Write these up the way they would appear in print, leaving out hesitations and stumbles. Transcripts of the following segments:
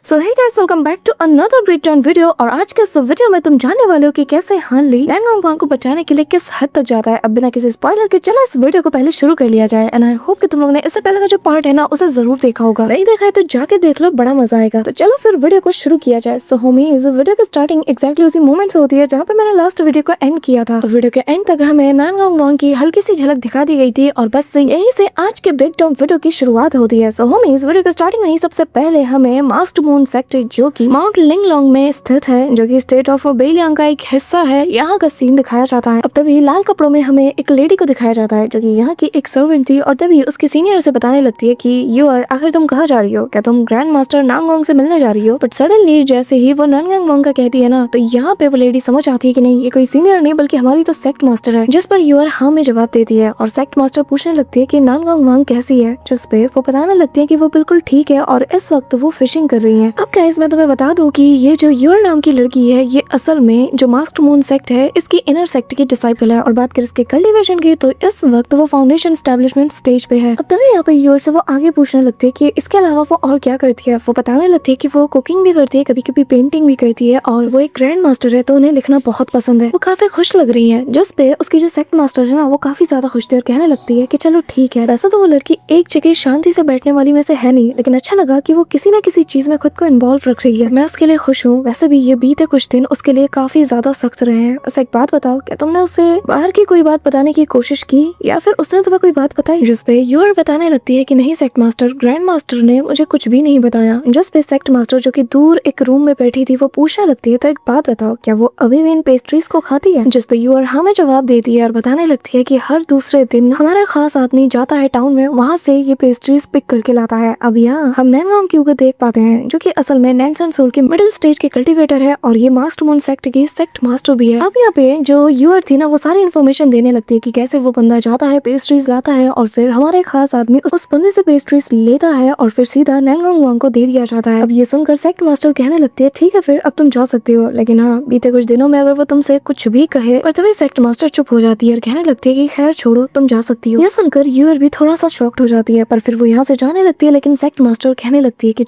So hey guys, welcome back to another breakdown video. और आज के इस वीडियो में तुम जानने वाले हो कि कैसे हान ली लैंगोंग वांग को बचाने के लिए किस हद तक जाता है। अब बिना किसी स्पॉइलर के चलो इस वीडियो को पहले शुरू कर लिया जाए। एंड आई होप कि तुम लोगों ने इससे पहले का जो पार्ट है ना उसे जरूर देखा होगा। नहीं देखा है तो जाके देख लो, बड़ा मजा आएगा। तो चलो फिर वीडियो को शुरू किया जाए। सो होमीज, वीडियो की स्टार्टिंग एक्जैक्टली उसी मोमेंट से होती है जहाँ पे मैंने लास्ट वीडियो को एंड किया था। वीडियो के एंड तक हमें लैंगोंग वांग की हल्की सी झलक दिखा दी गई थी और बस यही से आज के ब्रेकडाउन वीडियो की शुरुआत होती है। सो होमीज, वीडियो के स्टार्टिंग में ही सबसे पहले हमें मास्क्ड मून सेक्टर जो कि माउंट लिंगलोंग में स्थित है, जो कि स्टेट ऑफ बेलियांग का एक हिस्सा है, यहाँ का सीन दिखाया जाता है। अब तभी लाल कपड़ों में हमें एक लेडी को दिखाया जाता है जो कि यहाँ की एक सर्वेंट थी और तभी उसके सीनियर से बताने लगती है कि यू आर, आखिर तुम कहाँ जा रही हो, क्या तुम ग्रैंड मास्टर नांगोंग से मिलने जा रही हो। बट सडनली जैसे ही वो नांगोंग वांग का कहती है ना, तो यहाँ पे वो लेडी समझ आती है कि नहीं, ये कोई सीनियर नहीं बल्कि हमारी तो सेक्ट मास्टर है। जिस पर यू आर हाँ में जवाब देती है और सेक्ट मास्टर पूछने लगती है कि नांगोंग वांग कैसी है, जिस पे वो बताने लगती है कि वो बिल्कुल ठीक है और इस वक्त वो फिशिंग कर रही है। अब गाइस, मैं तुम्हें बता दूं कि ये जो यूर नाम की लड़की है, ये असल में जो मास्क्ड मून सेक्ट है इसकी इनर सेक्ट की डिसाइपल है। और बात करें इसके कल्टीवेशन की, तो इस वक्त वो फाउंडेशन एस्टेब्लिशमेंट स्टेज पे है। अब तभी यहाँ पे यूर से वो आगे पूछने लगती है कि इसके अलावा वो और क्या करती है। वो बताने लगती है कि वो कुकिंग भी करती है, कभी कभी पेंटिंग भी करती है और वो एक ग्रैंड मास्टर है तो उन्हें लिखना बहुत पसंद है। वो काफी खुश लग रही है, जिस पे उसकी जो सेक्ट मास्टर है ना वो काफी ज्यादा खुश थी और कहने लगती है कि चलो ठीक है। वैसे तो वो लड़की एक जगह शांति से बैठने वाली में से है नहीं, लेकिन अच्छा लगा कि वो किसी न किसी चीज में खुद को इन्वॉल्व रख रही है। मैं उसके लिए खुश हूँ। वैसे भी ये बीते कुछ दिन उसके लिए काफी ज्यादा सख्त रहे हैं। बस एक बात बताओ, क्या तुमने उसे बाहर की कोई बात बताने की कोशिश की या फिर उसने तुम्हें कोई बात बताई। जिस पे यूर बताने लगती है कि नहीं सेक्ट मास्टर, ग्रैंड मास्टर ने मुझे कुछ भी नहीं बताया। जिस पे सेक्ट मास्टर जो कि दूर एक रूम में बैठी थी वो पूछने लगती है, तो एक बात बताओ, क्या वो अभी भी इन पेस्ट्रीज को खाती है। जिस पे यूर हमें जवाब देती है और बताने लगती है कि हर दूसरे दिन हमारा खास आदमी जाता है टाउन में, वहाँ से ये पेस्ट्रीज पिक करके लाता है। अब यहाँ हम नैनगांग क्यू को देख पाते हैं जो कि असल में नैनसन सोल के मिडिल स्टेज के कल्टीवेटर है और ये मास्क्ड मून सेक्ट की सेक्ट मास्टर भी है। अब यहाँ पे जो यूर थी ना वो सारी इन्फॉर्मेशन देने लगती है कि कैसे वो बंदा जाता है, पेस्ट्रीज लाता है और फिर हमारे खास आदमी उस बंदे से पेस्ट्रीज लेता है और फिर सीधा नैनगांग वांग को दे दिया जाता है। अब ये सुनकर सेक्ट मास्टर कहने लगती है ठीक है फिर अब तुम जा सकते हो, लेकिन हाँ बीते कुछ दिनों में अगर वो तुमसे कुछ भी कहे। और तभी सेक्ट मास्टर चुप हो जाती है और कहने लगती है कि खैर छोड़ो, तुम जा सकती हो। यह सुनकर यूर भी थोड़ा सा शॉक्ड हो जाती है, पर फिर वो यहाँ से जाने लगती है। लेकिन सेक्ट मास्टर कहने लगती है कि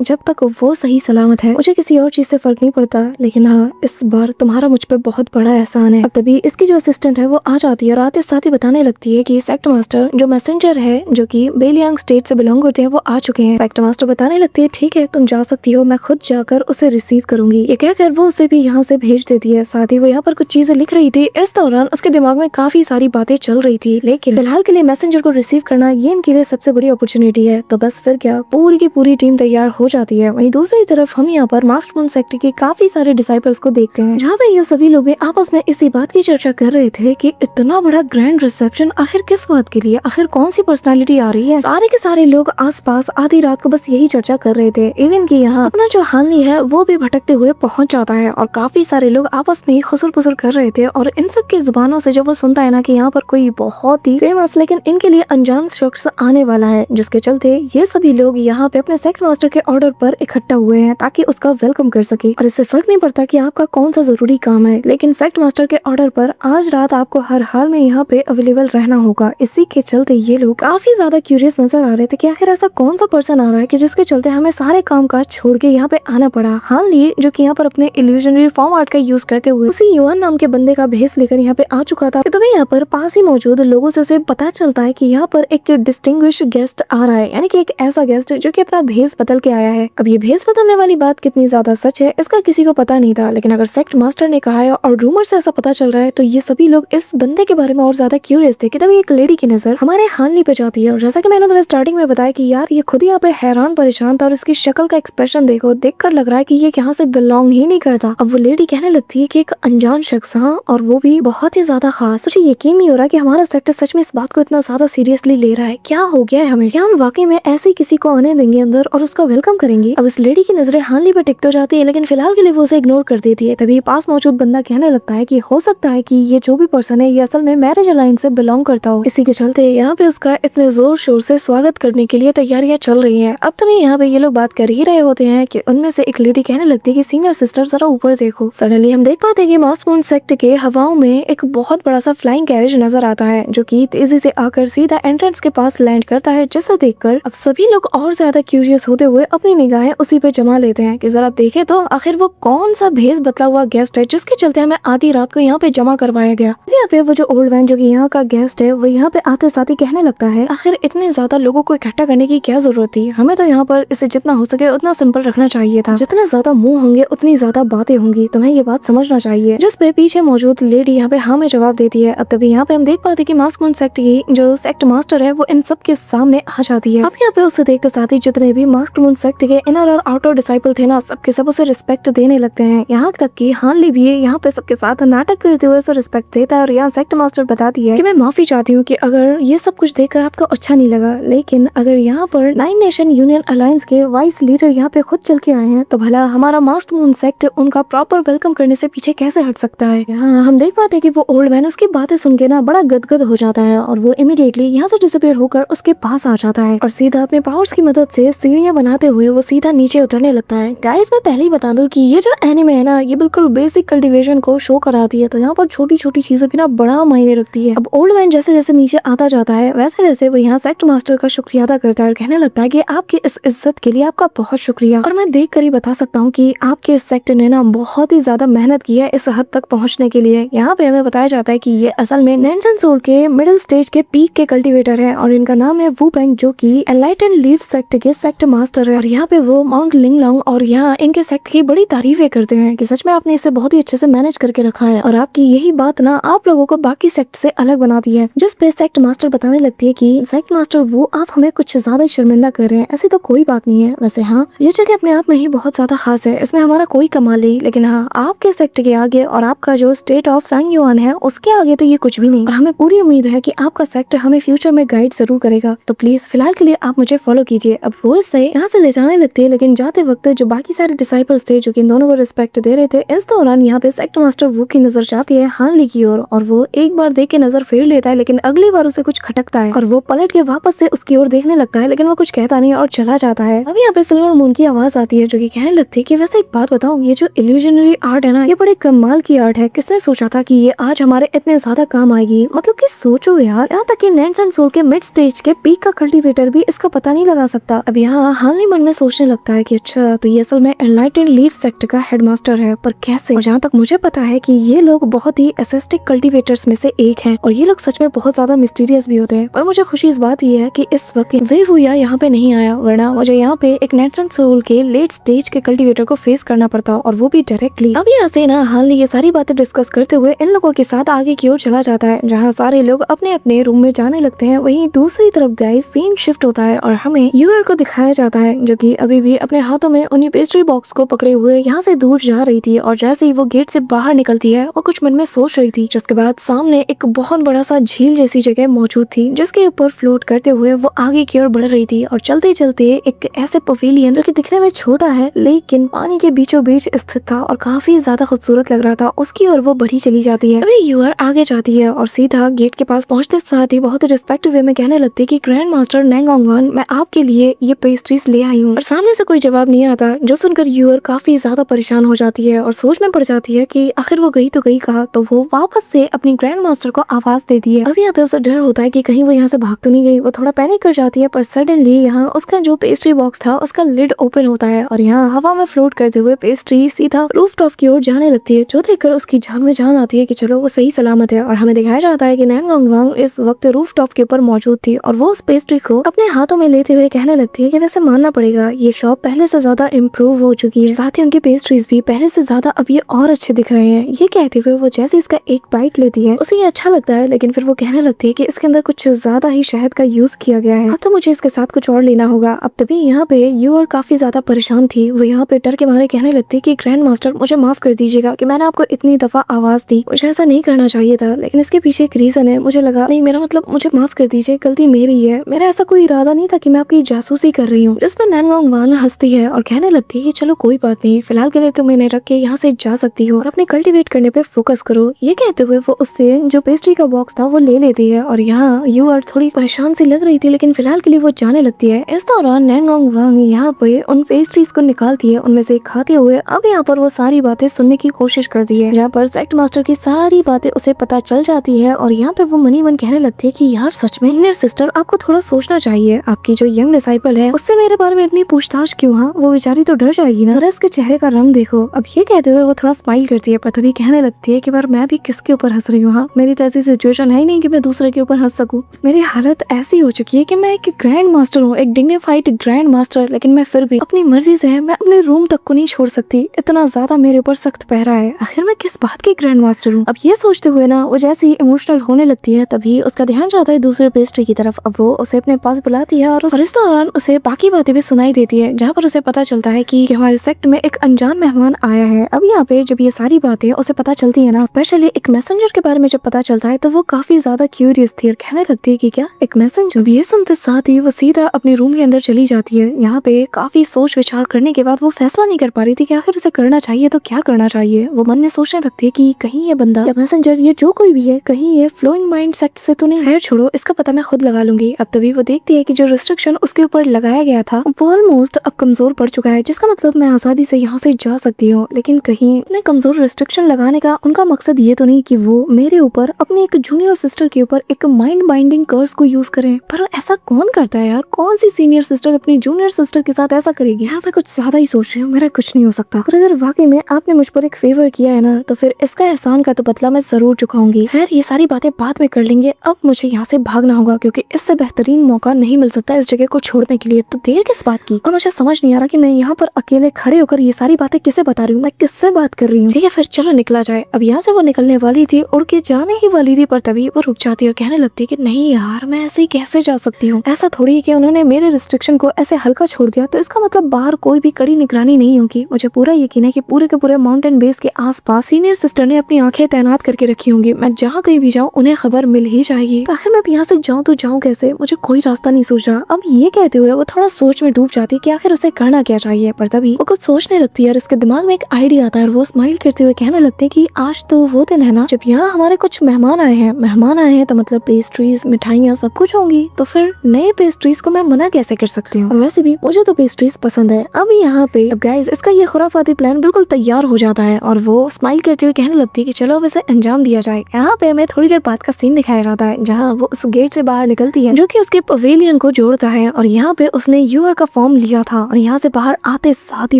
जब तक वो सही सलामत है मुझे किसी और चीज से फर्क नहीं पड़ता, लेकिन हाँ इस बार तुम्हारा मुझ पे बहुत बड़ा एहसान है। अब तभी इसकी जो असिस्टेंट है वो आ जाती है और आते साथ ही बताने लगती है कि सेक्ट मास्टर जो मैसेंजर है जो कि बेलियांग स्टेट से बिलोंग करते हैं वो आ चुके हैं। सेक्ट मास्टर बताने लगती है ठीक है तुम जा सकती हो, मैं खुद जाकर उसे रिसीव करूंगी। ये कहकर वो उसे भी यहाँ से भेज देती है। साथ ही वो यहाँ पर कुछ चीजें लिख रही थी। इस दौरान उसके दिमाग में काफी सारी बातें चल रही थी, लेकिन फिलहाल के लिए मैसेंजर को रिसीव करना ये इनके लिए सबसे बड़ी अपॉर्चुनिटी है। तो बस फिर क्या, पूरी की पूरी टीम तैयार हो जाती है। वहीं दूसरी तरफ हम यहाँ पर मास्क्ड मून सेक्ट के काफी सारे डिसाइपल्स को देखते हैं, जहाँ पे ये सभी लोग आपस में इसी बात की चर्चा कर रहे थे कि इतना बड़ा ग्रैंड रिसेप्शन आखिर किस बात के लिए, आखिर कौन सी पर्सनालिटी आ रही है। सारे के सारे लोग आसपास आधी रात को बस यही चर्चा कर रहे थे। इवन कि यहाँ अपना जो हानली है वो भी भटकते हुए पहुंच जाता है और काफी सारे लोग आपस में ही खुसुर पुसुर कर रहे थे। और इन सब की जुबानों से जब वो सुनता है ना कि यहाँ पर कोई बहुत ही फेमस लेकिन इनके लिए अनजान शख्स आने वाला है, जिसके चलते ये सभी लोग यहाँ पे अपने सेक्ट मास्टर के ऑर्डर पर इकट्ठा हुए हैं ताकि उसका वेलकम कर सके। और इससे फर्क नहीं पड़ता कि आपका कौन सा जरूरी काम है, लेकिन सेक्ट मास्टर के ऑर्डर पर आज रात आपको हर हाल में यहाँ पे अवेलेबल रहना होगा। इसी के चलते ये लोग काफी ज्यादा क्यूरियस नजर आ रहे थे कि आखिर ऐसा कौन सा पर्सन आ रहा है कि जिसके चलते हमें सारे काम काज छोड़ के यहाँ पे आना पड़ा। हानली जो कि यहाँ पर अपने इल्यूजनरी फॉर्म आर्ट का यूज करते हुए उसी युवान नाम के बंदे का भेस लेकर यहाँ पे आ चुका था। तो यहाँ पर पास ही मौजूद लोगों से उसे पता चलता है कि यहाँ पर एक डिस्टिंग्विश गेस्ट आ रहा है, यानी कि एक ऐसा गेस्ट जो कि अपना भेस बदल के आया है। अब ये भेस बदलने वाली बात कितनी ज्यादा सच है इसका किसी को पता नहीं था, लेकिन अगर सेक्ट मास्टर ने कहा है और रूमर से ऐसा पता चल रहा है तो ये सभी लोग इस बंदे के बारे में और ज्यादा क्यूरियस थे। कि तभी एक लेडी की नजर हमारे हानली पे जाती है और जैसा कि मैंने तुम्हें स्टार्टिंग में बताया कि यार ये खुद ही यहाँ पे हैरान परेशान था और इसकी शक्ल का एक्सप्रेशन देखो, देखकर लग रहा है कि ये यहाँ से बिलोंग ही नहीं करता। अब वो लेडी कहने लगती है कि एक अनजान शख्स, हाँ और वो भी बहुत ही ज्यादा खास। मुझे यकीन नहीं हो रहा कि हमारा सेक्टर सच में इस बात को इतना ज्यादा सीरियसली ले रहा है। क्या हो गया है हमें, क्या हम वाकई में ऐसे किसी को आने देंगे अंदर और उसका वेलकम करेंगे। अब इस लेडी की नजरें हानली पे टिक तो जाती है, लेकिन फिलहाल के लिए वो उसे इग्नोर कर देती है। तभी पास मौजूद बंदा कहने लगता है कि हो सकता है कि ये जो भी पर्सन है ये असल में मैरिज अलायंस से बिलोंग करता हो। इसी के चलते यहाँ पे उसका इतने जोर शोर से स्वागत करने के लिए तैयारियां चल रही हैं। अब तभी यहाँ पे ये लोग बात कर ही रहे होते हैं कि उनमें से एक लेडी कहने लगती है कि सीनियर सिस्टर जरा ऊपर देखो। सडनली हम देख पाते हैं कि मास्क्ड मून सेक्ट के हवाओं में एक बहुत बड़ा सा फ्लाइंग कैरेज नजर आता है जो कि तेजी से आकर सीधा एंट्रेंस के पास लैंड करता है, जिसे देखकर अब सभी लोग और ज्यादा क्यूरियस होते हुए अपनी निगाहें उसी पे जमा लेते हैं कि जरा देखे तो आखिर वो कौन सा भेष बतला हुआ गेस्ट है जिसके चलते हमें आधी रात को यहाँ पे जमा करवाया गया। यहाँ पे वो जो ओल्ड मैन जो कि यहाँ का गेस्ट है वो यहाँ पे आते साथ ही कहने लगता है आखिर इतने ज्यादा लोगों को इकट्ठा करने की क्या जरूरत थी, हमें तो यहाँ पर इसे जितना हो सके उतना सिंपल रखना चाहिए था। जितने ज्यादा मुंह होंगे उतनी ज्यादा बातें होंगी, तुम्हें ये बात समझना चाहिए। जिस पे पीछे मौजूद लेडी यहाँ पे हाँ में जवाब देती है। अब तभी यहाँ पे हम देख पाते कि मास्क मून सेक्ट की जो सेक्ट मास्टर है वो इन सब के सामने आ जाती है। अब यहाँ पे उसे देखते साथ ही जितने भी मास्क मून सेक्ट के इनर और आउटर डिसाइपल थे ना, सबके सब उसे रिस्पेक्ट देने लगते हैं। यहाँ तक कि हानली भी यहाँ पे सबके साथ नाटक करते हुए उसे रिस्पेक्ट देता है और यहाँ सेक्ट मास्टर बताती है कि मैं माफी चाहती हूँ कि अगर ये सब कुछ देखकर आपको अच्छा नहीं लगा, लेकिन अगर यहाँ पर 9 नेशन यूनियन अलायंस के वाइस लीडर यहाँ पे खुद चल के आए हैं तो भला हमारा मास्क मून सेक्ट उनका प्रॉपर वेलकम करने से पीछे कैसे हट सकता है। यहाँ हम देख पाते हैं कि वो ओल्ड मैन उसकी बातें सुन के ना बड़ा गदगद हो जाता है और वो इमीडिएटली यहाँ से डिसअपीयर होकर उसके पास आ जाता है और सीधा अपने पावर्स की मदद से सीढ़ियाँ बनाते हुए वो सीधा नीचे उतरने लगता है। गाइस मैं पहले ही बता दूं कि ये जो एनिमे है ना ये बिल्कुल बेसिक कल्टीवेशन को शो कराती है, तो यहाँ पर छोटी छोटी चीजें भी ना बड़ा मायने रखती है। अब ओल्ड मैन जैसे जैसे नीचे आता जाता है वैसे वैसे वो यहाँ सेक्ट मास्टर का शुक्रिया अदा करता है और कहने लगता है कि आपकी इस इज्जत के लिए आपका बहुत शुक्रिया, और मैं देख कर ही बता सकता हूँ कि आपके इस सेक्ट ने ना बहुत ही ज्यादा मेहनत की है इस हद तक पहुँचने के लिए। यहाँ पे हमें बताया जाता है कि ये असल में नेंशन सोल के मिडिल स्टेज के पीक के कल्टिवेटर है और इनका नाम है वू पेंग जो की एनलाइटन लीफ सेक्ट के सेक्ट मास्टर है। और यहाँ पे वो माउंट लिंगलोंग और यहाँ इनके सेक्ट की बड़ी तारीफें करते हैं कि सच में आपने इसे बहुत ही अच्छे से मैनेज करके रखा है और आपकी यही बात ना आप लोगों को बाकी सेक्ट से अलग बनाती है। जिस पे सेक्ट मास्टर बताने लगती है कि सेक्ट मास्टर वो आप हमें कुछ ज्यादा शर्मिंदा कर रहे हैं, ऐसी तो कोई बात नहीं है। वैसे हाँ ये जगह अपने आप में ही बहुत ज्यादा खास है, इसमें हमारा कोई कमाल नहीं, लेकिन हाँ आपके सेक्ट के आगे और आपका जो स्टेट ऑफ सांगयुआन है उसके आगे तो ये कुछ भी नहीं, और हमें पूरी उम्मीद है कि आपका सेक्ट हमें फ्यूचर में गाइड जरूर करेगा, तो प्लीज फिलहाल के लिए आप मुझे फॉलो कीजिए। अब वो इसे यहाँ से ले जाने लगते हैं, लेकिन जाते वक्त जो बाकी सारे डिसाइपल्स थे जो कि इन दोनों को रिस्पेक्ट दे रहे थे, इस दौरान यहाँ पे सेक्ट मास्टर वू की नजर जाती है हानली की ओर और वो एक बार देख के नजर फेर लेता है, लेकिन अगली बार उसे कुछ खटकता है और वो पलट के वापस से उसकी ओर देखने लगता है, लेकिन वो कुछ कहता नहीं और चला जाता है। अब यहाँ पे सिल्वर मून की आवाज आती है जो कि कहने लगती है कि वैसे एक बात बताओ, ये जो इल्यूजनरी आर्ट है ना ये बड़े कमाल की आर्ट है, किसने सोचा था कि ये आज हमारे इतने ज्यादा काम आएगी। मतलब कि सोचो यार, यहाँ तक कि नेंशन सोल के मिड स्टेज के पीक का कल्टीवेटर भी इसका पता नहीं लगा सकता। अब यहाँ हानली मन में सोचने लगता है कि अच्छा तो ये असल में एनलाइटेड लीफ सेक्ट का हेडमास्टर है, पर कैसे। और जहाँ तक मुझे पता है कि ये लोग बहुत ही एसेस्टिक कल्टीवेटर्स में से एक हैं और ये लोग सच में बहुत ज्यादा मिस्टीरियस भी होते हैं, पर मुझे खुशी इस बात ये है कि इस वक्त वे वुया यहाँ पे नहीं आया, वरना मुझे यहाँ पे एक नेंशन सोल के लेट स्टेज के कल्टीवेटर को फेस करना पड़ता और वो भी डायरेक्टली। अब यहाँ से ना हानली ये सारी बातें डिस्कस करते हुए इन लोगों के साथ आगे की ओर चला जाता है, जहाँ सारे लोग अपने अपने रूम में जाने लगते हैं। वहीं दूसरी तरफ गाइस सीन शिफ्ट होता है और हमें यूर को दिखाया जाता है जो कि अभी भी अपने हाथों में उन्हीं पेस्ट्री बॉक्स को पकड़े हुए यहाँ से दूर जा रही थी, और जैसे ही वो गेट से बाहर निकलती है वो कुछ मन में सोच रही थी। जिसके बाद सामने एक बहुत बड़ा सा झील जैसी जगह मौजूद थी जिसके ऊपर फ्लोट करते हुए वो आगे की ओर बढ़ रही थी, और चलते चलते एक ऐसे पवेलियन जो कि दिखने में छोटा है लेकिन पानी के बीचों बीच स्थित था और काफी ज्यादा खूबसूरत लग रहा था, उसकी ओर वो बढ़ी चली जाती है। अभी यूर आगे जाती है और सीधा गेट के पास पहुंचते साथ ही बहुत ही रिस्पेक्ट वे में कहने लगती है कि ग्रैंड मास्टर नेंगोंगवान, मैं आपके लिए ये पेस्ट्रीज ले आई हूँ। और सामने से कोई जवाब नहीं आता, जो सुनकर यूर काफी ज्यादा परेशान हो जाती है और सोच में पड़ जाती है कि आखिर वो गई तो गई कहा, तो वो वापस से अपनी ग्रैंड मास्टर को आवाज देती है। अभी यहाँ पे उसे डर होता है कि कहीं वो यहाँ से भाग तो नहीं गई, वो थोड़ा पैनिक कर जाती है, पर सडनली यहाँ उसका जो पेस्ट्री बॉक्स था उसका लिड ओपन होता है और यहाँ हवा में फ्लोट करते हुए पेस्ट्री सीधा रूफ टॉप की ओर जाने लगती है, जो देखकर उसकी जान में जान आती है कि चलो वो सही सलामत है। और हमें दिखाया जाता है कि नेंगोंगवांग इस वक्त रूफ टॉप के ऊपर मौजूद थी और वो उस पेस्ट्री को अपने हाथों में लेते हुए कहने लगती है कि वैसे मानना पड़ेगा ये शॉप पहले से ज्यादा इम्प्रूव हो चुकी है, साथ ही उनके पेस्ट्रीज भी पहले से ज्यादा अब ये और अच्छे दिख रहे हैं। ये कहते हुए वो जैसे इसका एक बाइट लेती है उसे ये अच्छा लगता है, लेकिन फिर वो कहने लगती है कि इसके अंदर कुछ ज्यादा ही शहद का यूज किया गया है, अब तो मुझे इसके साथ कुछ और लेना होगा। अब तभी यहाँ पे यूर काफी ज्यादा परेशान थी, वो यहाँ पे डर के मारे कहने लगती है कि ग्रैंड मास्टर मुझे माफ कर दीजिएगा कि मैंने आपको इतनी दफा आवाज दी, मुझे ऐसा नहीं करना चाहिए था, लेकिन इसके पीछे एक रीजन है, मुझे लगा नहीं, मेरा मतलब मुझे माफ कर दीजिए, गलती मेरी है, मेरा ऐसा कोई इरादा नहीं था कि मैं आपकी जासूसी कर रही हूँ। जिसमें नेंगोंगवान हंसती है और कहने लगती है कि चलो कोई बात नहीं, फिलहाल के लिए तुम इन्हें रख के यहाँ से जा सकती हो और अपने कल्टीवेट करने पे फोकस करो। ये कहते हुए वो उससे जो पेस्ट्री का बॉक्स था वो ले लेती है और यहाँ यूर थोड़ी परेशान सी लग रही थी, लेकिन फिलहाल के लिए वो जाने लगती है। इस दौरान नेंगोंगवांग यहाँ पे उन पेस्ट्रीज को निकालती है, उनमें से खाते हुए अब यहाँ पर वो सारी बातें सुनने की कोशिश करती है, जहाँ पर सेक्ट मास्टर की सारी बातें उसे पता चल जाती है और यहाँ पे वो मनी मन कहने लगती है कि यार सच में सीनियर सिस्टर आपको थोड़ा सोचना चाहिए, आपकी जो यंग डिसाइपल है उससे मेरे बारे में इतनी पूछताछ क्यों? हाँ, वो बेचारी तो डर जाएगी ना। जरा इसके चेहरे का रंग देखो। अब ये कहते हुए वो थोड़ा स्माइल करती है, पर तभी कहने लगती है कि पर मैं भी किसके ऊपर हंस रही हूँ? हाँ, मेरी तो ऐसी सिचुएशन है ही नहीं कि मैं दूसरे के ऊपर हंस सकूं। मेरी हालत ऐसी हो चुकी है कि मैं एक ग्रैंड मास्टर हूँ, एक डिग्निफाइड ग्रैंड मास्टर, लेकिन मैं फिर भी अपनी मर्जी से मैं अपने रूम तक को नहीं छोड़ सकती। इतना ज्यादा मेरे ऊपर सख्त पहरा है। आखिर मैं किस बात की ग्रैंड मास्टर हूँ? अब ये सोचते हुए ना वो जैसे ही इमोशनल होने लगती है, तभी उसका ध्यान जाता है दूसरे पेस्ट्री की तरफ। अब वो उसे अपने पास बुलाती है और इस दौरान उसे बाकी बातें भी सुनाई देती है, जहाँ पर उसे पता चलता है कि हमारे सेक्ट में एक अनजान मेहमान आया है। अब यहाँ पे जब ये सारी बातें उसे पता चलती है ना, स्पेशली एक मैसेंजर के बारे में जब पता चलता है, तो वो काफी ज्यादा क्यूरियस थी और कहने लगती है कि क्या एक मैसेंजर? जब ये सुनते साथ ही वो सीधा अपने रूम के अंदर चली जाती है। यहाँ पे काफी सोच विचार करने के बाद वो फैसला नहीं कर पा रही थी कि आखिर उसे करना चाहिए तो क्या करना चाहिए। वो मन में सोचने लगती है कि कहीं ये बंदा या मैसेंजर, ये जो कोई भी है, कहीं ये फ्लोइंग माइंड सेक्ट से तो नहीं। खैर छोड़ो, इसका पता मैं खुद लगा लूंगी। अब तभी वो देखती है कि जो रिस्ट्रिक्शन उसके ऊपर लगाया गया था वो ऑलमोस्ट अब कमजोर पड़ चुका है, जिसका मतलब मैं आजादी से यहाँ से जा सकती हूँ। लेकिन कहीं इतने कमजोर रिस्ट्रिक्शन लगाने का उनका मकसद ये तो नहीं कि वो मेरे ऊपर, अपनी एक जूनियर सिस्टर के ऊपर एक माइंड बाइंडिंग कर्स को यूज करें। पर ऐसा कौन करता है यार? कौन सी सीनियर सिस्टर अपनी जूनियर सिस्टर के साथ ऐसा करेगी? यहाँ पे कुछ ज्यादा ही सोच रही हूँ, मेरा कुछ नहीं हो सकता। और अगर वाकई में आपने मुझ पर एक फेवर किया है ना, तो फिर इसका एहसान का तो बदला मैं जरूर चुकाऊंगी। खैर ये सारी बातें बाद में कर लेंगे, अब मुझे यहाँ से भागना होगा, क्योंकि इससे बेहतरीन मौका नहीं मिल सकता इस जगह को छोड़ने के लिए। तो देर किस बात की? और मुझे समझ नहीं आ रहा कि मैं यहाँ पर अकेले खड़े होकर ये सारी बातें किसे बता रही हूँ, मैं किससे बात कर रही हूँ। ठीक है फिर चलो निकला जाए। अब यहाँ से वो निकलने वाली थी, उड़ के जाने ही वाली थी, पर तभी वो रुक जाती है और कहने लगती है कि नहीं यार, मैं ऐसे ही कैसे जा सकती हूँ? ऐसा थोड़ी है कि उन्होंने मेरे रिस्ट्रिक्शन को ऐसे हल्का छोड़ दिया तो इसका मतलब बाहर कोई भी कड़ी निगरानी नहीं होगी। मुझे पूरा यकीन है कि पूरे के पूरे माउंटेन बेस के आसपास सीनियर सिस्टर ने अपनी आंखें तैनात करके रखी होंगी। मैं जहाँ कहीं भी जाऊँ उन्हें खबर मिल ही जाएगी। आखिर मैं यहाँ से जाऊँ तो जाऊँ कैसे? मुझे कोई रास्ता नहीं सूझ रहा। अब ये कहते हुए वो थोड़ा सोच में डूब जाती है कि आखिर उसे करना क्या चाहिए। पर तभी वो कुछ सोचने लगती है और इसके दिमाग में एक आइडिया आता है और वो स्माइल करते हुए कहने लगते हैं कि आज तो वो दिन है ना जब यहाँ हमारे कुछ मेहमान आए हैं तो मतलब पेस्ट्रीज, मिठाइयाँ सब कुछ होंगी। तो फिर नए पेस्ट्रीज को मैं मना कैसे कर सकती हूँ? और वैसे भी मुझे तो पेस्ट्रीज पसंद है। अब यहाँ पे अब गाइस इसका ये खुराफाती प्लान बिल्कुल तैयार हो जाता है और वो स्माइल करते हुए कहने लगती है कि चलो अब इसे अंजाम दिया जाए। यहाँ पे हमें थोड़ी देर बाद का सीन दिखाया जाता है, जहाँ वो उस गेट से बाहर निकलती है जो कि उसके पवेलियन को जोड़ता है, और यहाँ पे उसने यूआर का फॉर्म लिया था। और यहाँ से बाहर आते साथ ही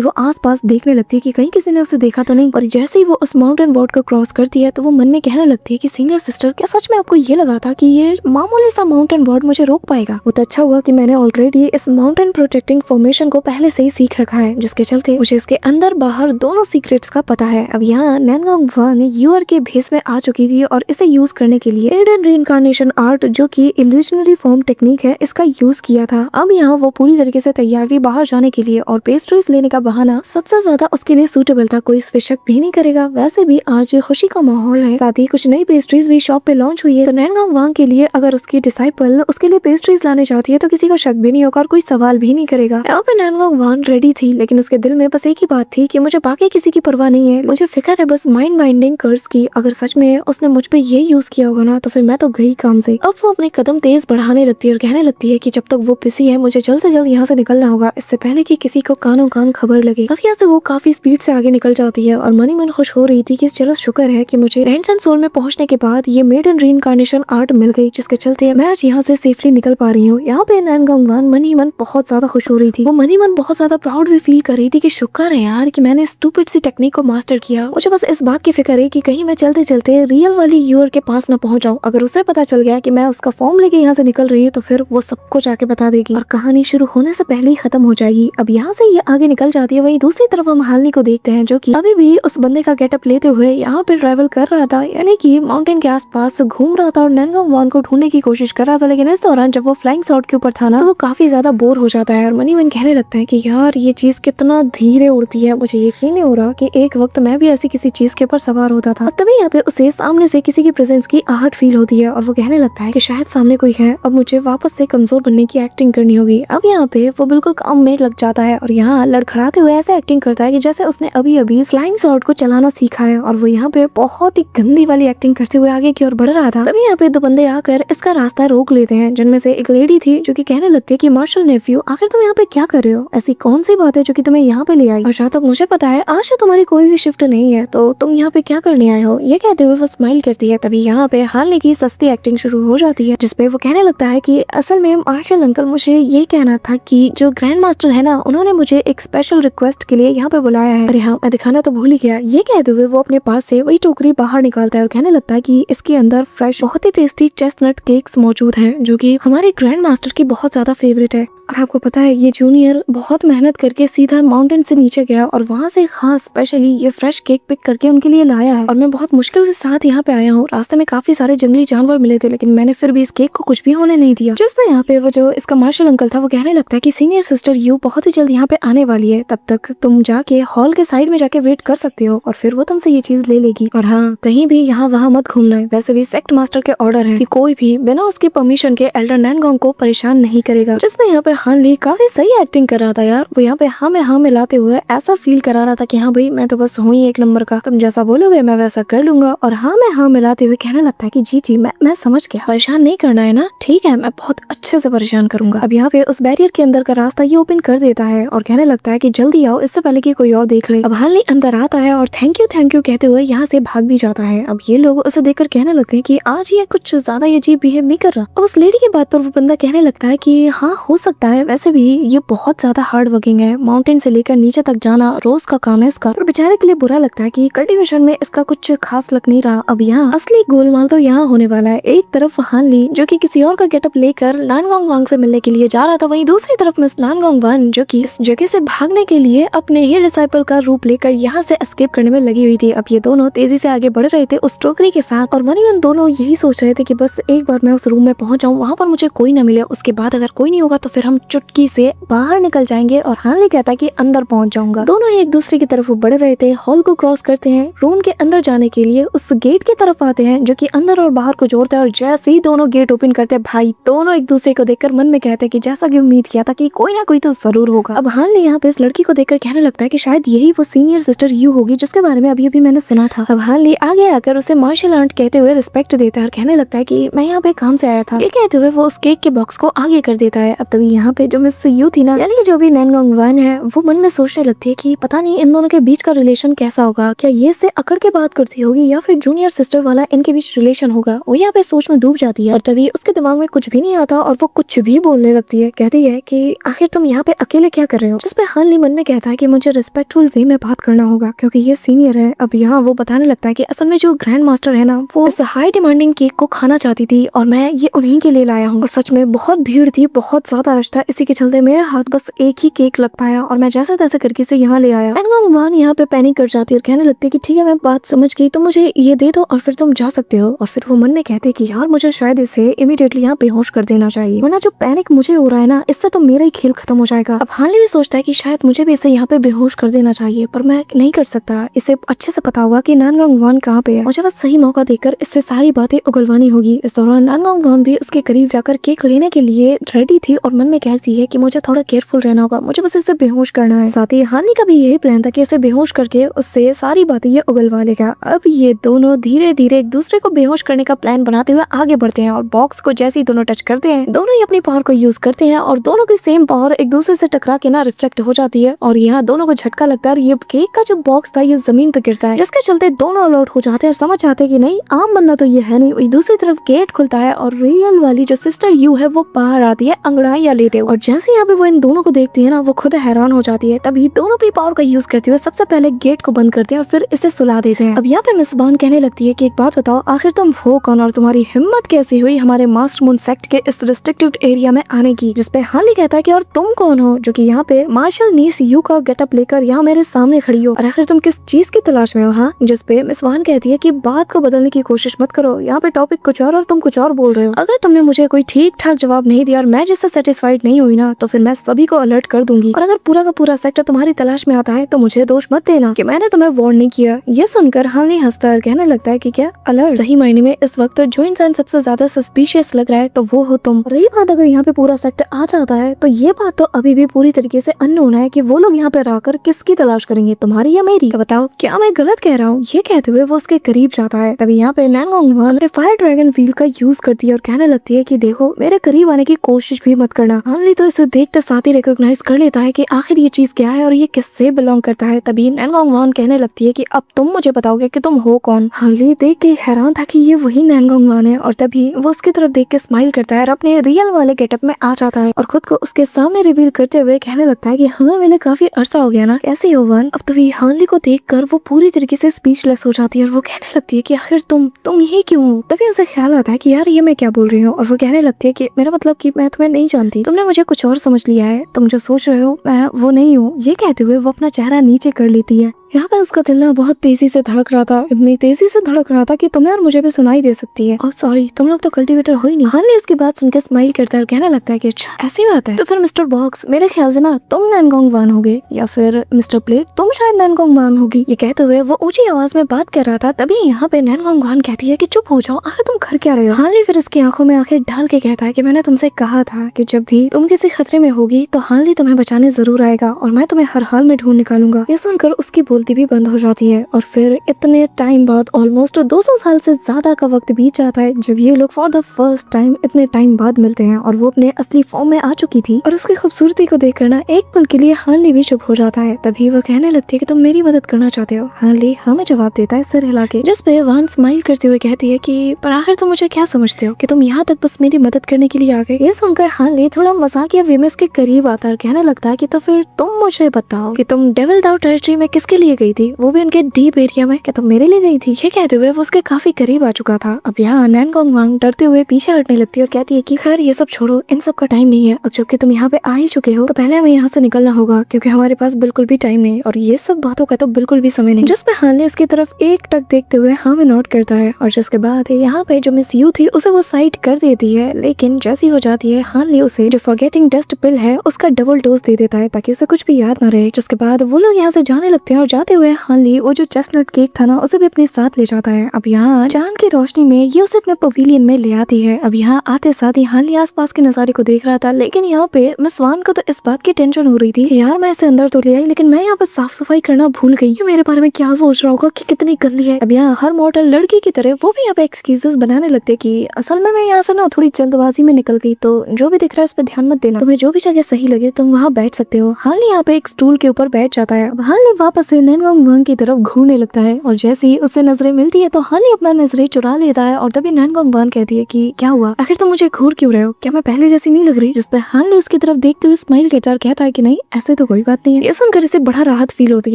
वो आसपास देखने लगती है कि कहीं किसी ने उसे देखा तो नहीं। और जैसे ही वो उस माउंटेन बोर्ड को क्रॉस करती है तो वो मन में कहने लगती है कि सीनियर सिस्टर, क्या सच में आपको ये लगा था कि ये मामूली सा माउंटेन बोर्ड मुझे रोक पाएगा? वो तो अच्छा हुआ कि मैंने ऑलरेडी इस माउंटेन प्रोटेक्टिंग फॉर्मेशन को पहले से ही सीख रखा है, जिसके चलते मुझे इसके अंदर बाहर दोनों सीक्रेट्स का पता है। अब यहाँ नैनगोंग वान यूआर के भेस में आ चुकी थी और इसे यूज करने के लिए हिडन रीइंकार्नेशन आर्ट, जो कि इल्यूजनरी फॉर्म टेक्निक है, इसका यूज किया था। अब यहाँ वो पूरी तरीके से तैयार थी बाहर जाने के लिए और पेस्ट्रीज लेने का बहाना सबसे ज्यादा उसके लिए सूटेबल था। कोई इस पे शक भी नहीं करेगा। वैसे भी आज खुशी का माहौल है, साथ ही कुछ नई पेस्ट्रीज भी शॉप पे लॉन्च हुई है। तो नैनगोंग वांग के लिए अगर उसकी डिसाइपल उसके लिए पेस्ट्रीज लाने चाहती है तो किसी को शक भी नहीं होगा और कोई सवाल भी नहीं करेगा। यहाँ पे नैनगोंग वांग रेडी थी, लेकिन उसके दिल में बस एक ही बात थी कि मुझे बाकी किसी की परवाह नहीं है, मुझे फिक्र है बस माइंड बाइंडिंग कर्स की। अगर सच में उसने मुझ पे ये यूज किया होगा ना तो फिर मैं तो गई काम से। अब वो अपने कदम तेज बढ़ाने लगती है और कहने लगती है कि जब तक वो पिसी है मुझे जल्द से जल्द यहाँ से निकलना होगा, इससे पहले कि किसी को कानों कान खबर लगे। अब यहाँ से वो काफी स्पीड से आगे निकल जाती है और मनी मन खुश हो रही थी कि चलो शुक्र है कि मुझे रेंस एंड सोल में पहुंचने के बाद ये मेड इन रीइंकार्नेशन आर्ट मिल गई, जिसके चलते मैं आज यहाँ से सेफली निकल पा रही हूँ। यहाँ पे नैनगोंग वान मनी मन बहुत ज्यादा खुश हो रही थी। वो मनी मन बहुत ज्यादा प्राउड भी फील कर रही थी कि शुक्र है यार कि मैंने स्टूपिड सी टेक्निक को मास्टर किया। मुझे बस इस बात की फिक्र है कि कहीं मैं चलते चलते रियल वाली यूआर के पास न पहुंच जाऊं। अगर उसे पता चल गया कि मैं उसका फॉर्म लेके यहाँ से निकल रही हूँ तो फिर वो सबको जाके बता देगी और कहानी शुरू होने से पहले ही खत्म हो जाएगी। अब यहाँ से ये आगे निकल जाती है। वहीं दूसरी तरफ हम हालनी को देखते हैं, जो कि अभी भी उस बंदे का गेटअप लेते हुए यहाँ पे ट्रैवल कर रहा था, यानी कि माउंटेन के आसपास घूम रहा था और नैनगोंग वान को ढूंढने की कोशिश कर रहा था। लेकिन इस दौरान जब वो फ्लाइंग शॉट के ऊपर था ना तो वो काफी ज्यादा बोर हो जाता है और मनी मन कहने लगता है कि यार ये चीज कितना धीरे उड़ती है, मुझे यकीन नहीं हो रहा कि एक वक्त मैं भी ऐसी किसी चीज के ऊपर सवार होता था। तभी यहाँ पे उसे सामने से किसी की प्रेजेंस की आहट फील होती है और वो कहने लगता है कि शायद सामने कोई है, अब मुझे वापस से कमजोर बनने की एक्टिंग करनी होगी। अब यहाँ पे वो बिल्कुल काम में लग जाता है और यहाँ लड़खड़ाते हुए ऐसे एक्टिंग करता है कि जैसे उसने अभी अभी फ्लाइंग शॉट को चलाना सीखा है और वो यहाँ पे बहुत ही गंदी वाली एक्टिंग करते हुए आगे की ओर बढ़ रहा था। तभी यहाँ पे दो बंदे आकर इसका रास्ता रोक लेते हैं, जिनमें से एक लेडी थी जो कि कहने लगती है कि मार्शल नेफ्यू, आखिर तुम यहाँ पे क्या कर रहे हो? ऐसी कौन सी बात है जो कि तुम्हें यहाँ पे ले आई? और जहाँ तक मुझे पता है आज तो तुम्हारी कोई भी शिफ्ट नहीं है, तो तुम यहाँ पे क्या करने आए हो? ये कहते हुए वो स्माइल करती है। तभी यहाँ पे हालने की सस्ती एक्टिंग शुरू हो जाती है, जिसपे वो कहने लगता है कि असल में मार्शल अंकल, मुझे ये कहना था कि जो ग्रैंड ग्रैंड मास्टर है ना, उन्होंने मुझे एक स्पेशल रिक्वेस्ट के लिए यहाँ पे बुलाया है। अरे हाँ, मैं दिखाना तो भूल ही गया। ये कहते हुए वो अपने पास से वही टोकरी बाहर निकालता है और कहने लगता है कि इसके अंदर फ्रेश बहुत ही टेस्टी चेस्टनट केक्स मौजूद हैं, जो कि हमारे ग्रैंड मास्टर की बहुत ज्यादा फेवरेट है। और आपको पता है ये जूनियर बहुत मेहनत करके सीधा माउंटेन से नीचे गया और वहाँ से खास स्पेशली ये फ्रेश केक पिक करके उनके लिए लाया है। और मैं बहुत मुश्किल के साथ यहाँ पे आया हूँ। रास्ते में काफी सारे जंगली जानवर मिले थे, लेकिन मैंने फिर भी इस केक को कुछ भी होने नहीं दिया। जिसमें यहाँ पे वो जो इसका मार्शल अंकल था वो कहने लगता है कि सीनियर सिस्टर यू बहुत ही जल्द यहाँ पे आने वाली है, तब तक तुम जाके हॉल के साइड में जाके वेट कर सकते हो और फिर वो तुमसे ये चीज ले लेगी। और हाँ, कहीं भी यहाँ वहाँ मत घूमना है। वैसे भी सेक्ट मास्टर के ऑर्डर है कि कोई भी बिना उसकी परमिशन के एल्डर नैनगोंग को परेशान नहीं करेगा। जिसमें यहाँ पे हान ली काफी सही एक्टिंग कर रहा था यार। वो यहाँ पे हाँ में हाँ मिलाते हुए ऐसा फील करा रहा था कि हाँ भाई मैं तो बस हूँ ही एक नंबर का, तुम जैसा बोलोगे मैं वैसा कर लूंगा। और हाँ में हाँ मिलाते हुए कहने लगता है कि जी जी मैं समझ गया, परेशान नहीं करना है ना, ठीक है मैं बहुत अच्छे से परेशान करूंगा। अब यहाँ पे उस बैरियर के अंदर का रास्ता ये ओपन कर देता है और कहने लगता है कि जल्दी आओ, इससे पहले कि कोई और देख ले। अब हानली अंदर आता है और थैंक यू कहते हुए यहाँ से भाग भी जाता है। अब ये लोग उसे देखकर कहने लगते हैं कि आज ये कुछ ज्यादा अजीब बिहेव नहीं कर रहा। अब उस लेडी की बात पर वो बंदा कहने लगता है कि हाँ हो सकता है, वैसे भी ये बहुत ज्यादा हार्ड वर्किंग है, माउंटेन से लेकर नीचे तक जाना रोज का काम है इसका। और बेचारे के लिए बुरा लगता है कि कल्टीवेशन में इसका कुछ खास लग नहीं रहा। अब यहाँ असली गोलमाल तो यहाँ होने वाला है। एक तरफ हानली जो कि किसी और का गेटअप लेकर नानगोंग वांग से मिलने के लिए जा रहा था, वहीं दूसरी तरफ मिस नानगोंग वान जो कि इस जगह से भागने के लिए अपने ही डिसाइपल का रूप लेकर यहाँ से एस्केप करने में लगी हुई थी। अब ये दोनों तेजी से आगे बढ़ रहे थे उस टोकरी के साथ और मन दोनों यही सोच रहे थे कि बस एक बार मैं उस रूम में पहुंच जाऊं, वहाँ पर मुझे कोई न मिले, उसके बाद अगर कोई नहीं होगा तो फिर हम चुटकी से बाहर निकल जाएंगे। और हानली कहता है कि अंदर पहुंच जाऊंगा। दोनों एक दूसरे की तरफ बढ़ रहे थे। हॉल को क्रॉस करते हैं, रूम के अंदर जाने के लिए उस गेट की तरफ आते हैं जो कि अंदर और बाहर को जोड़ता है। और जैसे ही दोनों गेट ओपन करते हैं, भाई दोनों एक दूसरे को देखकर मन में कहते हैं कि जैसा कि उम्मीद किया था कि कोई ना कोई तो जरूर होगा। अब हानली यहाँ पे इस लड़की को देखकर कहने लगता है कि शायद यही वो सीनियर सिस्टर यू होगी जिसके बारे में अभी मैंने सुना था। अब हानली आगे आकर उसे मार्शल आर्ट कहते हुए रिस्पेक्ट देता है और कहने लगता है कि मैं यहाँ पे काम से आया था। ये कहते हुए वो उस केक के बॉक्स को आगे कर देता है। अब तभी यहाँ पे जो मिस यू थी ना, यानी जो भी नैनगोंग वान है, वो मन में सोचने लगती है कि पता नहीं इन दोनों के बीच का रिलेशन कैसा होगा, क्या ये से अकड़ के बात करती होगी या फिर जूनियर सिस्टर वाला इनके बीच रिलेशन होगा। वो यहाँ पे सोच में डूब जाती है और तभी उसके दिमाग में कुछ भी नहीं आता और वो कुछ भी बोलने लगती है। कहती है कि आखिर तुम यहाँ पे अकेले क्या कर रहे हो, जिसपे हानली मन में कहता है कि मुझे रिस्पेक्टफुल वे में बात करना होगा क्योंकि ये सीनियर है। अब यहाँ वो बताने लगता है कि असल में जो ग्रैंड मास्टर है ना, वो इस हाई डिमांडिंग केक को खाना चाहती थी और मैं ये उन्हीं के लिए लाया हूँ। और सच में बहुत भीड़ थी, बहुत ज्यादा रश था, इसी के चलते मेरे हाथ बस एक ही केक लग पाया और मैं जैसे तैसे करके इसे यहाँ ले आया। नैनगोंग वान यहाँ पे पैनिक कर जाती है और कहने लगती है कि ठीक है मैं बात समझ गई, तो मुझे ये दे दो और फिर तुम जा सकते हो। और फिर वो मन में कहते हैं कि यार मुझे शायद इसे इमीडिएटली यहाँ बेहोश कर देना चाहिए, वरना जो पैनिक मुझे हो रहा है ना, इससे तो मेरा ही खेल खत्म हो जाएगा। अब हानली भी सोचता है कि शायद मुझे भी इसे यहाँ पे बेहोश कर देना चाहिए, पर मैं नहीं कर सकता। इसे अच्छे से पता होगा कि नैनगोंग वान कहाँ पे है, मुझे बस सही मौका देकर इससे सारी बातें उगलवानी होगी। इस दौरान नैनगोंग वान भी उसके करीब जाकर केक लेने के लिए रेडी थी और मन में कहती है कि मुझे थोड़ा केयरफुल रहना होगा, मुझे बस इसे बेहोश करना है। साथ ही हानली का भी यही प्लान था कि इसे बेहोश करके उससे सारी बातें ये उगलवा लेगा। अब ये दोनों धीरे धीरे एक दूसरे को बेहोश करने का प्लान बनाते हुए आगे बढ़ते हैं और बॉक्स को जैसे ही दोनों टच करते हैं, दोनों ही अपनी पावर को यूज करते हैं और दोनों की सेम पावर एक दूसरे से टकरा के ना रिफ्लेक्ट हो जाती है और यहाँ दोनों को झटका लगता है और ये केक का जो बॉक्स था ये जमीन पे गिरता है, जिसके चलते दोनों अलर्ट हो जाते हैं और समझ जाते हैं कि नहीं आम बंदा तो ये है नहीं। वही दूसरी तरफ गेट खुलता है और रियल वाली जो सिस्टर यू है वो बाहर आती है अंगड़ाइयां लेते हुए और जैसे यहाँ पे वो इन दोनों को देखती है ना, वो खुद हैरान हो जाती है। तभी दोनों अपनी पावर का यूज करते हुए सबसे पहले गेट को बंद करते हैं और फिर इसे सुला देते हैं। अब यहाँ पे मिस बान कहने लगती है कि एक बात बताओ, आखिर तुम हो कौन और तुम्हारी हिम्मत कैसी हुई हमारे मास्टर मून सेक्ट के इस रिस्ट्रिक्टेड एरिया में आने की। जिसपे हानली कहता है कि और तुम कौन हो जो कि यहाँ पे मार्शल नीस यू का गेटअप लेकर यहाँ मेरे सामने खड़ी हो, और आखिर तुम किस चीज की तलाश में हो। हाँ, जिसपे मिस बान कहती है कि बात को बदलने की कोशिश मत करो, यहाँ पे टॉपिक कुछ और तुम कुछ और बोल रहे हो। अगर तुमने मुझे कोई ठीक ठाक जवाब नहीं दिया और मैं जिससे सेटिस्फाइड नहीं हुई ना, तो फिर मैं सभी को अलर्ट कर दूंगी और अगर पूरा का पूरा सेक्टर तुम्हारी तलाश में आता है तो मुझे दोष मत देना कि मैंने तुम्हें वार्न नहीं किया। ये सुनकर हानली हंसता है, कहने लगता है कि क्या अलर्ट? सही मायने में इस वक्त जो इंसान सबसे ज्यादा सस्पिशियस लग रहा है तो वो हो तुम। रही बात अगर यहाँ पे पूरा सेक्टर आ जाता है तो ये बात तो अभी भी पूरी तरीके से अननोन है कि वो लोग यहाँ पे रहकर किसकी तलाश करेंगे, तुम्हारी या मेरी। तो बताओ क्या मैं गलत कह रहा हूँ? ये कहते हुए वो उसके करीब जाता है। तभी यहाँ पे नैनगोंग वान फायर ड्रैगन व्हील का यूज करती है और कहने लगती है कि देखो मेरे करीब आने की कोशिश भी मत करना। हानली तो इसे देखते साथ ही रिकॉग्नाइज कर लेता है कि आखिर ये चीज क्या है और ये किससे बिलोंग करता है। तभी नैनगोंग वान कहने लगती है कि अब तुम मुझे बताओगे कि तुम हो कौन। हानली देख के हैरान था कि ये वही नैनगोंग वान है और तभी वो उसकी तरफ देख के स्माइल करता है और अपने रियल वाले गेटअप में आ जाता है और खुद को उसके सामने सामने रिवील करते हुए कहने लगता है कि हमें मिले काफी अरसा हो गया ना, कैसी हो वन। अब तभी हार्ली को देखकर वो पूरी तरीके से स्पीचलेस हो जाती है और वो कहने लगती है कि आखिर तुम ये क्यों। तभी उसे ख्याल आता है कि यार ये मैं क्या बोल रही हूँ, और वो कहने लगती है कि मेरा मतलब कि मैं तुम्हें नहीं जानती, तुमने मुझे कुछ और समझ लिया है, तुम जो सोच रहे हो मैं वो नहीं हूँ। ये कहते हुए वो अपना चेहरा नीचे कर लेती है। यहाँ पे उसका दिल ना बहुत तेजी से धड़क रहा था, इतनी तेजी से धड़क रहा था कि तुम्हें और मुझे भी सुनाई दे सकती है। और सॉरी, तुम लोग तो कल्टीवेटर हो ही नहीं। हार्ली इसकी बात सुनकर स्माइल करता है और कहने लगता है कि अच्छा ऐसी बात है, तो फिर मिस्टर बॉक्स मेरे ख्याल से ना तुम नैनगोंग वान होगे, या फिर मिस्टर प्लेट तुम शायद नैनगोंग वान होगी। ये कहते हुए वो ऊंची आवाज में बात कर रहा था। तभी यहाँ पे नैनगोंग वान कहती है कि चुप हो जाओ, आखिर तुम कर क्या रहे हो। हार्ली फिर उसकी आंखों में आंखें डाल के कहता है कि मैंने तुमसे कहा था कि जब भी तुम किसी खतरे में होगी तो हार्ली तुम्हें बचाने जरूर आएगा और मैं तुम्हें हर हाल में ढूंढ निकालूंगा। ये सुनकर उसकी बोलती भी बंद हो जाती है और फिर इतने टाइम बाद, ऑलमोस्ट 200 साल से ज्यादा का वक्त बीत जाता है जब ये लोग फॉर द फर्स्ट टाइम इतने टाइम बाद मिलते हैं और वो अपने असली फॉर्म में आ चुकी थी। और उसकी खूबसूरती को देखकर ना एक पल के लिए हार्ली भी चुप हो जाता है। तभी वो कहने लगती है कि तुम मेरी मदद करना चाहते हो। हार्ली हमें जवाब देता है सिर हिला के, जिस पे वान स्माइल करते हुए कहती है कि पर आखिर तुम मुझे क्या समझते हो कि तुम यहाँ तक बस मेरी मदद करने के लिए आ गए। ये सुनकर हार्ली थोड़ा मजाकिया वे में इसके करीब आता है, कहने लगता है कि तो फिर तुम मुझे बताओ कि तुम डेविल दाउ टेरिटरी में किसके लिए गई थी, वो भी उनके डीप एरिया में, क्या तुम मेरे लिए गई थी। ये कहते हुए वो उसके काफी करीब आ चुका था। अब यहाँ नैनगोंग वांग डरते हुए पीछे हटने लगती है और कहती है कि खैर ये सब छोड़ो, इन सब का टाइम नहीं है। अब जबकि तुम यहाँ पे आ ही चुके हो तो पहले हमें यहाँ से निकलना होगा, क्योंकि हमारे पास बिल्कुल भी टाइम नहीं और ये सब बातों का तो बिल्कुल भी समय नहीं। जिसपे हार्ली उसकी तरफ एक टक देखते हुए हाँ में नोट करता है और जिसके बाद यहाँ पे जो मिस यू थी उसे वो साइड कर देती है। लेकिन जैसी हो जाती है हार्ली उसे जो फॉरगेटिंग डस्ट पिल है उसका डबल डोज दे देता है ताकि उसे कुछ भी याद ना रहे। जिसके बाद वो लोग यहाँ से जाने लगते हैं और जाते हुए हार्ली वो जो चेस्टनट केक था ना उसे भी अपने साथ ले जाता है। अब यहाँ चांद की रोशनी में ये उसे अपने पवेलियन में ले आती है। अब यहाँ आते साथ ही हार्ली आसपास के नजारे को देख रहा था, लेकिन यहाँ पे मिस वान को तो इस बात की टेंशन हो रही थी कि यार मैं इसे अंदर तो ले आई लेकिन मैं यहाँ पर साफ सफाई करना भूल गई। ये मेरे बारे में क्या सोच रहा होगा कि कितनी गंदी है। अब यहाँ हर मॉडल लड़की की तरह वो भी यहाँ पे एक्सक्यूजेस बनाने लगते कि असल में मैं यहाँ से ना थोड़ी जल्दबाजी में निकल गई, तो जो भी दिख रहा है उस पर ध्यान मत देना, तुम्हें जो भी जगह सही लगे तुम वहाँ बैठ सकते हो। हार्ली यहाँ पे एक स्टूल के ऊपर बैठ जाता है। अब हार्ली वापस से नैनगोंग वांग की तरफ घूरने लगता है और जैसे ही उससे नजरें मिलती है तो हार्ली अपना नजरें चुरा लेता है और तभी नैनगोंग वांग कहती है कि क्या हुआ, आखिर तुम मुझे घूर क्यों रहे हो, क्या मैं पहले जैसी नहीं लग रही। जिस पर हार्ली उसकी तरफ देखते हुए स्माइल करता है और कहता है कि नहीं ऐसे तो कोई बात नहीं है। ये सुनकर इसे बड़ा राहत फील होती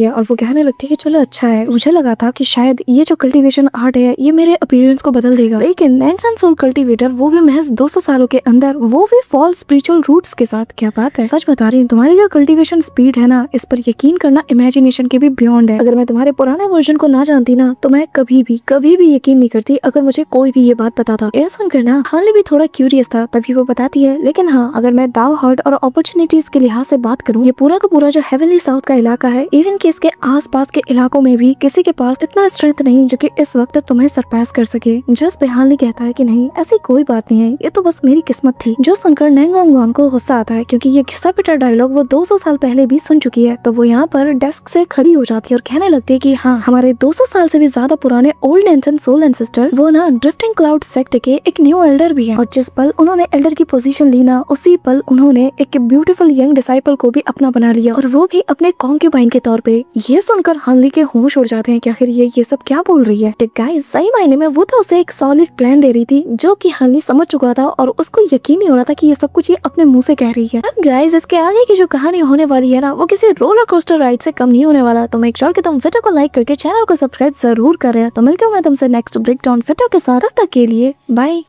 है और वो कहने लगती है कि चलो अच्छा है, मुझे लगा था कि शायद ये जो कल्टीवेशन आर्ट है ये मेरे अपीयरेंस को बदल देगा, लेकिन नैनसन सोल कल्टीवेटर वो भी महज 200 सालों के अंदर, वो भी फॉल स्पिरिचुअल रूट्स के साथ। क्या बात है, सच बता रही हूँ, तुम्हारी जो कल्टीवेशन स्पीड है ना इस पर यकीन करना इमेजिनेशन के भी बियॉन्ड है। अगर मैं तुम्हारे पुराने वर्जन को ना जानती ना तो मैं कभी भी यकीन नहीं करती अगर मुझे कोई भी ये बात बताता। ये सुनकर ना हार्ली भी थोड़ा क्यूरियस था। तभी वो बताती है लेकिन हाँ अगर मैं दाव हार्ट और अपॉर्चुनिटीज के लिहाज से बात करूँ, ये पूरा का पूरा जो हेवनली साउथ का इलाका है, इवन कि इसके आसपास के इलाकों में भी किसी के पास इतना स्ट्रेंथ नहीं जो कि इस वक्त तुम्हें सरपास कर सके। जस पे हार्ली कहता है कि नहीं ऐसी कोई बात नहीं है, ये तो बस मेरी किस्मत थी। जो सुनकर नैनगोंग वांग को गुस्सा आता है क्योंकि ये घिसा पिटा डायलॉग वो 200 साल पहले भी सुन चुकी है। तो वो यहाँ पर डेस्क से खड़ी हो जाती है और कहने लगती है कि हाँ हमारे 200 साल से भी ज्यादा पुराने ओल्ड एंसेंट सोल एंसेस्टर वो ना ड्रिफ्टिंग क्लाउड सेक्ट के एक न्यू एल्डर भी है, और जिस पल उन्होंने एल्डर की पोजीशन ली ना उसी पल उन्होंने एक ब्यूटीफुल यंग डिसाइपल को भी अपना बना लिया, और वो भी अपने कॉन्क्यूबाइन के तौर पे। ये सुनकर हार्ली के होश उड़ जाते हैं कि आखिर ये सब क्या बोल रही है। गाइस सही मायने में वो तो उसे एक सॉलिड प्लान दे रही थी जो कि हार्ली समझ चुका था और उसको यकीन नहीं हो रहा था कि ये सब कुछ ये अपने मुंह से कह रही है। अब गाइस इसके आगे की जो कहानी होने वाली है ना वो किसी रोलर कोस्टर राइड से कम नहीं होने वाला। तो मेक श्योर कि तुम वीडियो को लाइक करके चैनल को सब्सक्राइब जरूर करें। तो मिलते हैं मैं तुमसे नेक्स्ट ब्रेकडाउन वीडियो के साथ, तब तक के लिए बाय।